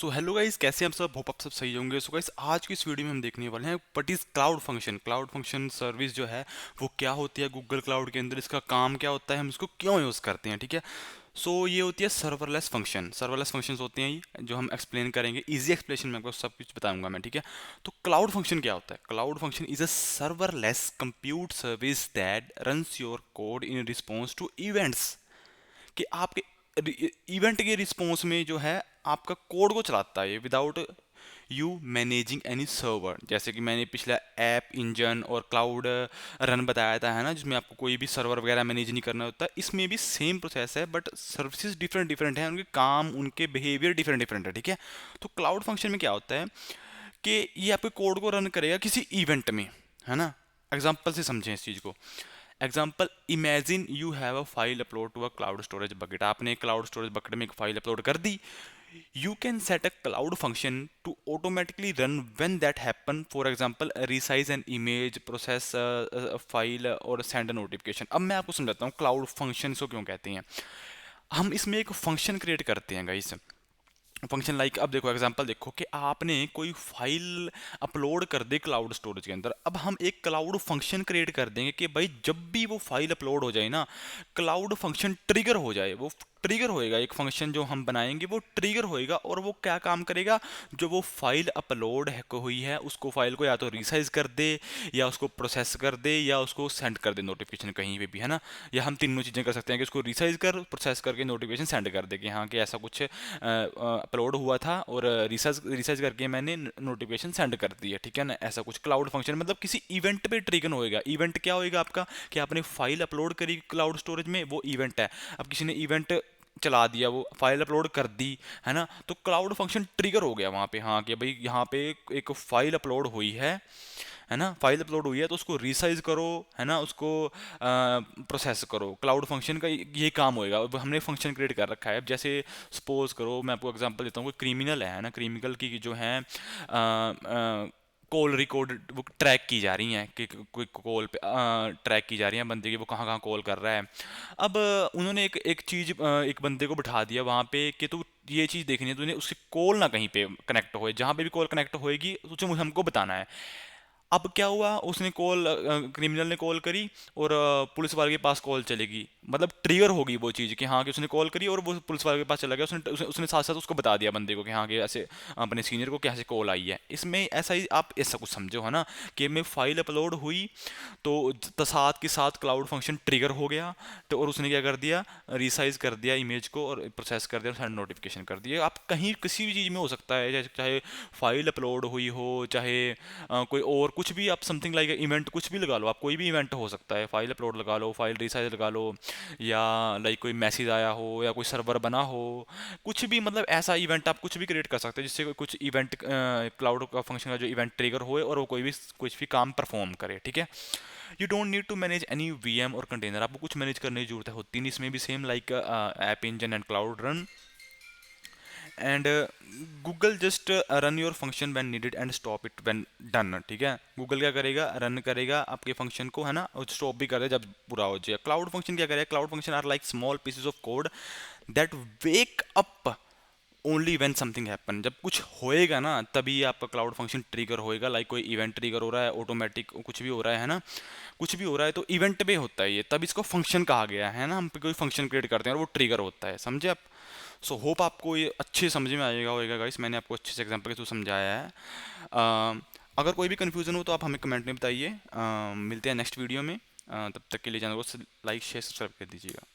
So hello guys, कैसे हैं आप सब? होप आप सब सही होंगे। सो गाइस, आज की इस वीडियो में हम देखने वाले हैं what is cloud function. Cloud function service जो है वो क्या होती है गूगल क्लाउड के अंदर, इसका काम क्या होता है, हम इसको क्यों यूज़ करते हैं। ठीक है, सो ये होती है सर्वरलेस फंक्शन। सर्वरलेस फंक्शंस होते हैं ये जो हम एक्सप्लेन करेंगे, इजी एक्सप्लेनेशन में आपको सब कुछ बताऊंगा मैं। ठीक है, तो क्लाउड फंक्शन क्या होता है? Cloud function is a serverless compute service that runs your code in response to events. कि आपके इवेंट के रिस्पॉन्स में जो है आपका कोड को चलाता है without you managing any server. जैसे कि मैंने पिछला ऐप इंजन और क्लाउड रन बताया था, है ना, जिसमें आपको कोई भी सर्वर वगैरह मैनेज नहीं करना होता। इसमें भी सेम प्रोसेस है बट सर्विसेज डिफरेंट डिफरेंट हैं, उनके काम उनके बिहेवियर डिफरेंट डिफरेंट है। ठीक है, तो क्लाउड फंक्शन में क्या होता है कि ये आपके कोड को रन करेगा किसी इवेंट में, है ना। एग्जाम्पल से समझें इस चीज़ को। Example, imagine you have a file upload to a cloud storage bucket. आपने एक क्लाउड स्टोरेज बकेट में एक फाइल अपलोड कर दी। You can set a cloud function to automatically run when that happen. For example, resize an image, process file और send a notification. अब मैं आपको समझाता हूँ क्लाउड फंक्शन को क्यों कहते हैं। हम इसमें एक फंक्शन क्रिएट करते हैं गाइस। फंक्शन लाइक, अब देखो एग्जांपल देखो कि आपने कोई फाइल अपलोड कर दी क्लाउड स्टोरेज के अंदर। अब हम एक क्लाउड फंक्शन क्रिएट कर देंगे कि भाई जब भी वो फाइल अपलोड हो जाए ना, क्लाउड फंक्शन ट्रिगर हो जाए। वो ट्रिगर होएगा, एक फंक्शन जो हम बनाएंगे वो ट्रिगर होएगा और वो क्या काम करेगा, जो वो फाइल अपलोड हुई है उसको, फाइल को या तो रिसाइज कर दे या उसको प्रोसेस कर दे या उसको सेंड कर दे नोटिफिकेशन कहीं पे भी, है ना। या हम तीनों चीज़ें कर सकते हैं कि उसको रिसाइज कर, प्रोसेस करके नोटिफिकेशन सेंड कर दे कि हाँ कि ऐसा कुछ अपलोड हुआ था और रिसर्च रिसर्च करके मैंने नोटिफिकेशन सेंड कर दी है। ठीक है ना, ऐसा कुछ क्लाउड फंक्शन मतलब किसी इवेंट पे ट्रिगन होएगा। इवेंट क्या होएगा आपका कि आपने फाइल अपलोड करी क्लाउड स्टोरेज में, वो इवेंट है। अब किसी ने इवेंट चला दिया, वो फाइल अपलोड कर दी, है ना, तो क्लाउड फंक्शन ट्रिगर हो गया वहाँ पे। हाँ कि भाई यहाँ पे एक फाइल अपलोड हुई है ना, फाइल अपलोड हुई है तो उसको रिसाइज करो, है ना, उसको प्रोसेस करो। क्लाउड फंक्शन का ये काम होएगा। अब हमने फंक्शन क्रिएट कर रखा है। अब जैसे सपोज करो, मैं आपको एग्जांपल देता हूँ, कोई क्रिमिनल है ना, क्रिमिनल की जो है कॉल रिकॉर्ड वो ट्रैक की जा रही हैं कि कोई कॉल पे ट्रैक की जा रही हैं बंदे की, वो कहाँ कहाँ कॉल कर रहा है। अब उन्होंने एक एक चीज़ एक बंदे को बिठा दिया वहाँ पे कि तू ये चीज़ देखनी है, तूने उसकी कॉल ना कहीं पे कनेक्ट होए, जहाँ पे भी कॉल कनेक्ट होएगी उसे हमको बताना है। अब क्या हुआ, उसने कॉल क्रिमिनल ने कॉल करी और पुलिस वाले के पास कॉल चलेगी, मतलब ट्रिगर होगी वो चीज़ कि हाँ कि उसने कॉल करी और वो पुलिस वाले के पास चला गया। उसने साथ साथ उसको बता दिया बंदे को कि हाँ कि ऐसे अपने सीनियर को कैसे कॉल आई है। इसमें ऐसा ही आप ऐसा कुछ समझो, है ना, कि में फाइल अपलोड हुई तो साथ के साथ क्लाउड फंक्शन ट्रिगर हो गया, तो और उसने क्या कर दिया, रिसाइज कर दिया इमेज को और प्रोसेस कर दिया और सेंड नोटिफिकेशन कर दिया। आप कहीं किसी भी चीज़ में हो सकता है, चाहे फाइल अपलोड हुई हो, चाहे कोई और कुछ भी, आप समथिंग लाइक इवेंट कुछ भी लगा लो, आप कोई भी इवेंट हो सकता है। फाइल अपलोड लगा लो, फाइल रिसाइज लगा लो, या लाइक कोई मैसेज आया हो या कोई सर्वर बना हो, कुछ भी, मतलब ऐसा इवेंट आप कुछ भी क्रिएट कर सकते हैं जिससे कुछ इवेंट क्लाउड का फंक्शन का जो इवेंट ट्रिगर होए और वो कोई भी कुछ भी काम परफॉर्म करे। ठीक है, you don't need to manage any VM और कंटेनर। आपको कुछ मैनेज करने की जरूरत होती नहीं। इसमें भी same like app engine and cloud run and Google just run your function when needed and stop it when done. ठीक है, गूगल क्या करेगा, रन करेगा आपके फंक्शन को, है ना, और स्टॉप भी करेगा जब पूरा हो जाए। क्लाउड फंक्शन क्या करेगा, cloud function are like small pieces of code that wake up only when something happen. जब कुछ होएगा ना तभी आपका क्लाउड फंक्शन ट्रिगर होएगा। लाइक कोई इवेंट ट्रिगर हो रहा है, ऑटोमेटिक कुछ भी हो रहा है ना, कुछ भी हो रहा है तो इवेंट पे होता है ये, तब इसको फंक्शन कहा गया है ना। हम कोई फंक्शन क्रिएट करते हैं और वो ट्रिगर होता है, समझे आप। सो होप आपको ये अच्छे समझ में आएगा होएगा गाइस, मैंने आपको अच्छे से एग्जांपल के थ्रू समझाया है। अगर कोई भी कन्फ्यूजन हो तो आप हमें कमेंट में बताइए। मिलते हैं नेक्स्ट वीडियो में। तब तक के लिए चैनल को लाइक शेयर सब्सक्राइब कर दीजिएगा।